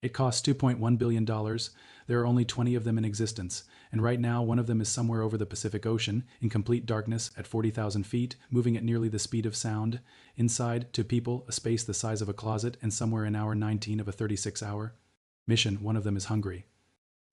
It costs $2.1 billion. There are only 20 of them in existence, and right now one of them is somewhere over the Pacific Ocean, in complete darkness, at 40,000 feet, moving at nearly the speed of sound. Inside, to people, a space the size of a closet, and somewhere in hour 19 of a 36-hour mission, one of them is hungry.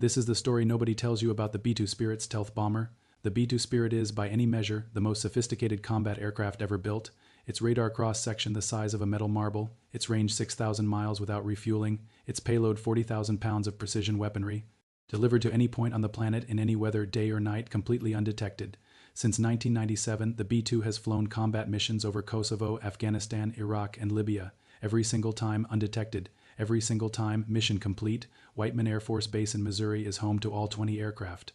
This is the story nobody tells you about the B-2 Spirit stealth bomber. The B-2 Spirit is, by any measure, the most sophisticated combat aircraft ever built. Its radar cross-section the size of a metal marble, its range 6,000 miles without refueling, its payload 40,000 pounds of precision weaponry, delivered to any point on the planet in any weather, day or night, completely undetected. Since 1997, the B-2 has flown combat missions over Kosovo, Afghanistan, Iraq, and Libya, every single time undetected. Every single time, mission complete. Whiteman Air Force Base in Missouri is home to all 20 aircraft.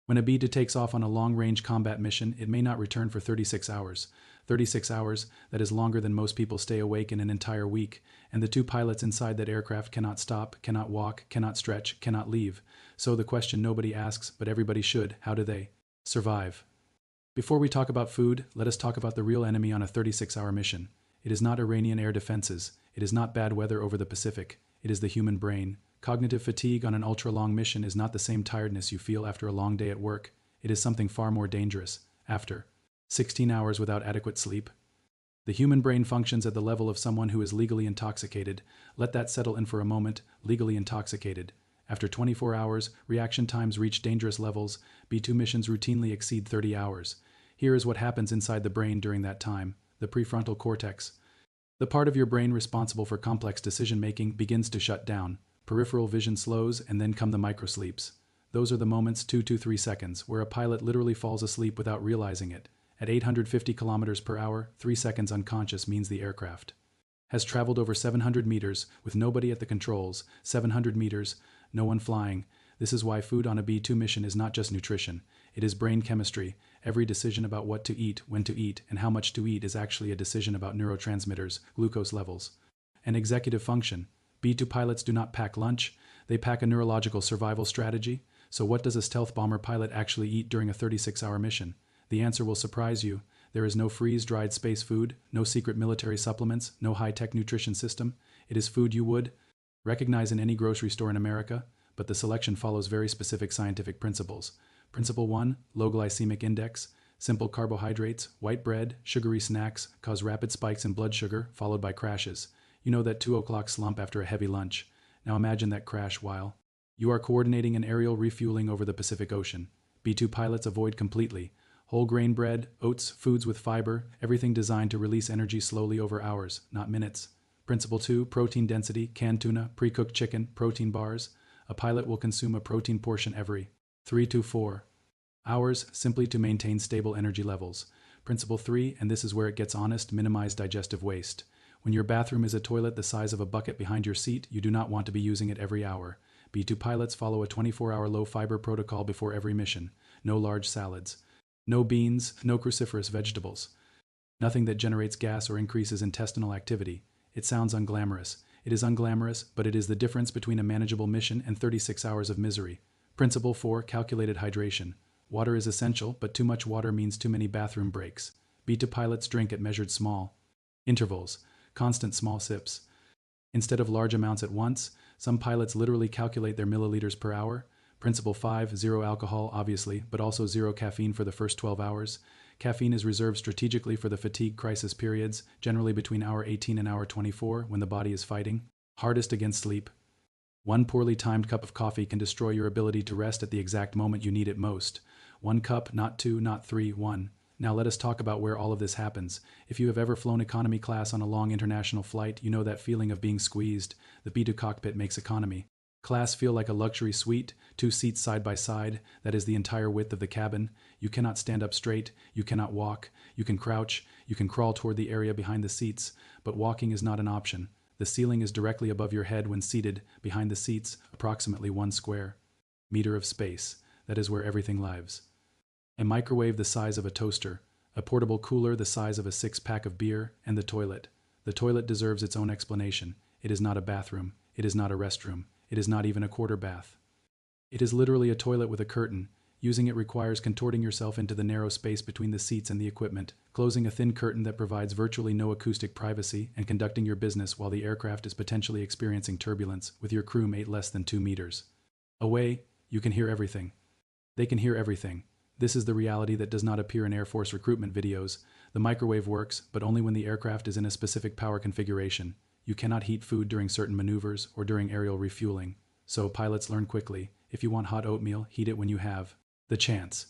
When a B-2 takes off on a long-range combat mission, it may not return for 36 hours. 36 hours, that is longer than most people stay awake in an entire week, and the two pilots inside that aircraft cannot stop, cannot walk, cannot stretch, cannot leave. So the question nobody asks, but everybody should: how do they survive? Before we talk about food, let us talk about the real enemy on a 36-hour mission. It is not Iranian air defenses. It is not bad weather over the Pacific. It is the human brain. Cognitive fatigue on an ultra-long mission is not the same tiredness you feel after a long day at work. It is something far more dangerous. After 16 hours without adequate sleep, the human brain functions at the level of someone who is legally intoxicated. Let that settle in for a moment. Legally intoxicated. After 24 hours, reaction times reach dangerous levels. B-2 missions routinely exceed 30 hours. Here is what happens inside the brain during that time. The prefrontal cortex, the part of your brain responsible for complex decision-making, begins to shut down. Peripheral vision slows, and then come the microsleeps. Those are the moments, 2 to 3 seconds, where a pilot literally falls asleep without realizing it. At 850 kilometers per hour, 3 seconds unconscious means the aircraft has traveled over 700 meters with nobody at the controls. 700 meters, no one flying. This is why food on a B-2 mission is not just nutrition. It is brain chemistry. Every decision about what to eat, when to eat, and how much to eat is actually a decision about neurotransmitters, glucose levels, and executive function. B-2 pilots do not pack lunch. They pack a neurological survival strategy. So what does a stealth bomber pilot actually eat during a 36-hour mission? The answer will surprise you. There is no freeze-dried space food, no secret military supplements, no high-tech nutrition system. It is food you would recognize in any grocery store in America, but the selection follows very specific scientific principles. Principle 1, low glycemic index. Simple carbohydrates, white bread, sugary snacks cause rapid spikes in blood sugar, followed by crashes. You know that 2 o'clock slump after a heavy lunch. Now imagine that crash while you are coordinating an aerial refueling over the Pacific Ocean. B-2 pilots avoid completely. Whole grain bread, oats, foods with fiber, everything designed to release energy slowly over hours, not minutes. Principle 2, protein density, canned tuna, pre-cooked chicken, protein bars. A pilot will consume a protein portion every 3 to 4 hours simply to maintain stable energy levels. Principle 3, and this is where it gets honest, minimize digestive waste. When your bathroom is a toilet the size of a bucket behind your seat, you do not want to be using it every hour. B-2 pilots follow a 24-hour low-fiber protocol before every mission. No large salads. No beans, no cruciferous vegetables. Nothing that generates gas or increases intestinal activity. It sounds unglamorous. It is unglamorous, but it is the difference between a manageable mission and 36 hours of misery. Principle 4, calculated hydration. Water is essential, but too much water means too many bathroom breaks. B-2 pilots drink at measured small intervals, constant small sips. Instead of large amounts at once, some pilots literally calculate their milliliters per hour. Principle 5, zero alcohol, obviously, but also zero caffeine for the first 12 hours. Caffeine is reserved strategically for the fatigue crisis periods, generally between hour 18 and hour 24, when the body is fighting hardest against sleep. One poorly timed cup of coffee can destroy your ability to rest at the exact moment you need it most. 1 cup, not 2, not 3, 1. Now let us talk about where all of this happens. If you have ever flown economy class on a long international flight, you know that feeling of being squeezed. The B-2 cockpit makes economy class feel like a luxury suite, 2 seats side by side, that is the entire width of the cabin. You cannot stand up straight, you cannot walk, you can crouch, you can crawl toward the area behind the seats, but walking is not an option. The ceiling is directly above your head when seated, behind the seats, approximately 1 square meter of space. That is where everything lives. A microwave the size of a toaster, a portable cooler the size of a 6-pack of beer, and the toilet. The toilet deserves its own explanation. It is not a bathroom. It is not a restroom. It is not even a quarter bath. It is literally a toilet with a curtain. Using it requires contorting yourself into the narrow space between the seats and the equipment, closing a thin curtain that provides virtually no acoustic privacy, and conducting your business while the aircraft is potentially experiencing turbulence with your crew mate less than 2 meters away. You can hear everything. They can hear everything. This is the reality that does not appear in Air Force recruitment videos. The microwave works, but only when the aircraft is in a specific power configuration. You cannot heat food during certain maneuvers or during aerial refueling. So pilots learn quickly. If you want hot oatmeal, heat it when you have the chance.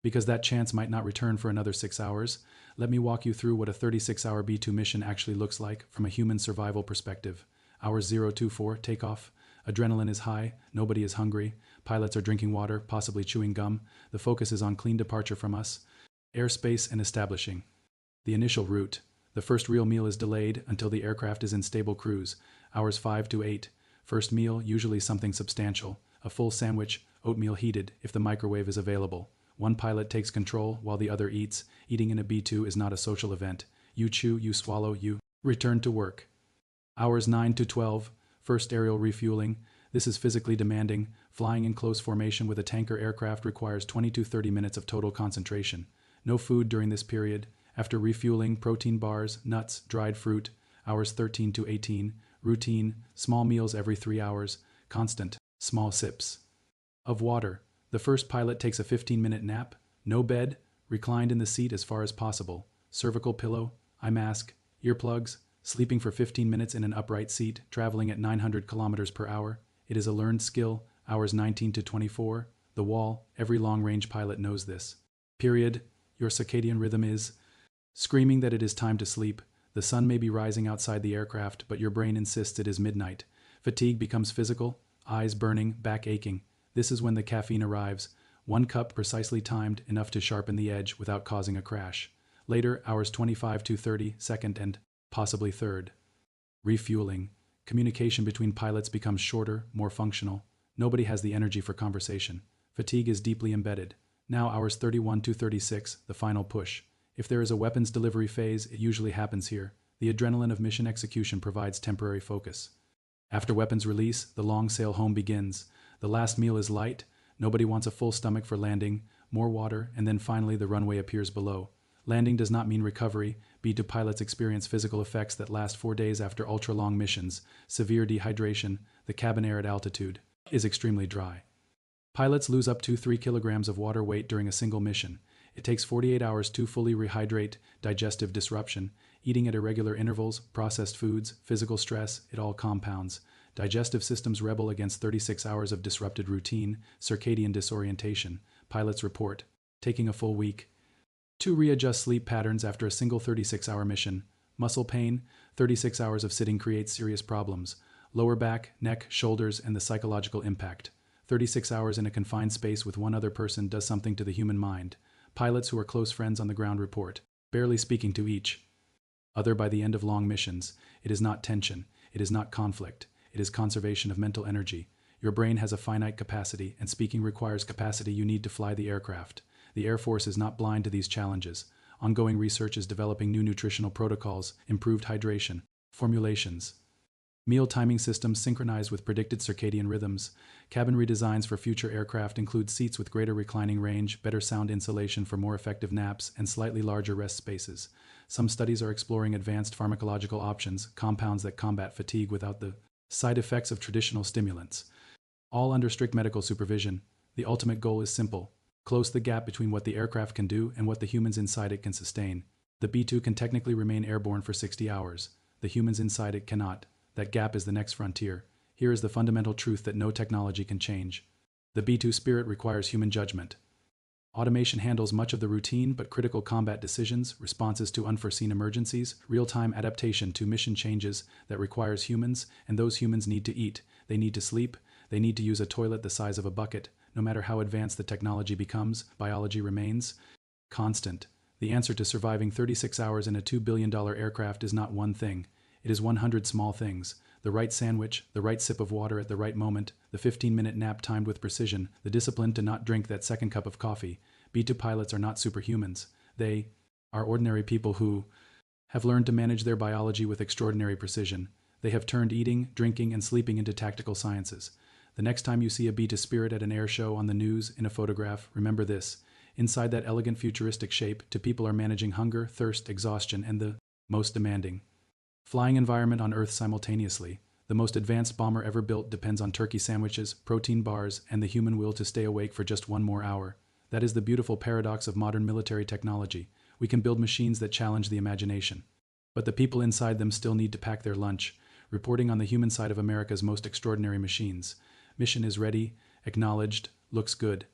Because that chance might not return for another 6 hours, let me walk you through what a 36-hour B-2 mission actually looks like from a human survival perspective. Hours 024, takeoff. Adrenaline is high, nobody is hungry, pilots are drinking water, possibly chewing gum. The focus is on clean departure from us, airspace, and establishing the initial route. The first real meal is delayed until the aircraft is in stable cruise. Hours 5 to 8. First meal, usually something substantial. A full sandwich, oatmeal heated, if the microwave is available. One pilot takes control while the other eats. Eating in a B-2 is not a social event. You chew, you swallow, you return to work. Hours 9 to 12. First aerial refueling. This is physically demanding. Flying in close formation with a tanker aircraft requires 20 to 30 minutes of total concentration. No food during this period. After refueling, protein bars, nuts, dried fruit. Hours 13 to 18. Routine. Small meals every 3 hours. Constant. Small sips of water. The first pilot takes a 15-minute nap. No bed. Reclined in the seat as far as possible. Cervical pillow. Eye mask. Earplugs. Sleeping for 15 minutes in an upright seat, traveling at 900 kilometers per hour. It is a learned skill. Hours 19 to 24. The wall. Every long-range pilot knows this. Period. Your circadian rhythm is screaming that it is time to sleep. The sun may be rising outside the aircraft, but your brain insists it is midnight. Fatigue becomes physical. Eyes burning, back aching. This is when the caffeine arrives. 1 cup precisely timed, enough to sharpen the edge without causing a crash. Later, hours 25 to 30, second and possibly third. Refueling. Communication between pilots becomes shorter, more functional. Nobody has the energy for conversation. Fatigue is deeply embedded. Now hours 31 to 36, the final push. If there is a weapons delivery phase, it usually happens here. The adrenaline of mission execution provides temporary focus. After weapons release, the long sail home begins. The last meal is light. Nobody wants a full stomach for landing. More water, and then finally the runway appears below. Landing does not mean recovery. B-2 pilots experience physical effects that last 4 days after ultra-long missions. Severe dehydration. The cabin air at altitude is extremely dry. Pilots lose up to 3 kilograms of water weight during a single mission. It takes 48 hours to fully rehydrate. Digestive disruption. Eating at irregular intervals, processed foods, physical stress, it all compounds. Digestive systems rebel against 36 hours of disrupted routine. Circadian disorientation. Pilots report taking a full week to readjust sleep patterns after a single 36-hour mission. Muscle pain. 36 hours of sitting creates serious problems. Lower back, neck, shoulders, and the psychological impact. 36 hours in a confined space with one other person does something to the human mind. Pilots who are close friends on the ground report barely speaking to each other by the end of long missions. It is not tension. It is not conflict. It is conservation of mental energy. Your brain has a finite capacity, and speaking requires capacity you need to fly the aircraft. The Air Force is not blind to these challenges. Ongoing research is developing new nutritional protocols, improved hydration, formulations, meal timing systems synchronized with predicted circadian rhythms. Cabin redesigns for future aircraft include seats with greater reclining range, better sound insulation for more effective naps, and slightly larger rest spaces. Some studies are exploring advanced pharmacological options, compounds that combat fatigue without the side effects of traditional stimulants. All under strict medical supervision. The ultimate goal is simple: close the gap between what the aircraft can do and what the humans inside it can sustain. The B-2 can technically remain airborne for 60 hours. The humans inside it cannot. That gap is the next frontier. Here is the fundamental truth that no technology can change. The B-2 spirit requires human judgment. Automation handles much of the routine, but critical combat decisions, responses to unforeseen emergencies, real-time adaptation to mission changes that requires humans, and those humans need to eat. They need to sleep. They need to use a toilet the size of a bucket. No matter how advanced the technology becomes, biology remains constant. The answer to surviving 36 hours in a $2 billion aircraft is not one thing. It is 100 small things. The right sandwich, the right sip of water at the right moment, the 15-minute nap timed with precision, the discipline to not drink that second cup of coffee. B-2 pilots are not superhumans. They are ordinary people who have learned to manage their biology with extraordinary precision. They have turned eating, drinking, and sleeping into tactical sciences. The next time you see a B-2 Spirit at an air show, on the news, in a photograph, remember this. Inside that elegant futuristic shape, two people are managing hunger, thirst, exhaustion, and the most demanding flying environment on Earth simultaneously. The most advanced bomber ever built depends on turkey sandwiches, protein bars, and the human will to stay awake for just one more hour. That is the beautiful paradox of modern military technology. We can build machines that challenge the imagination, but the people inside them still need to pack their lunch. Reporting on the human side of America's most extraordinary machines. Mission is ready, acknowledged, looks good.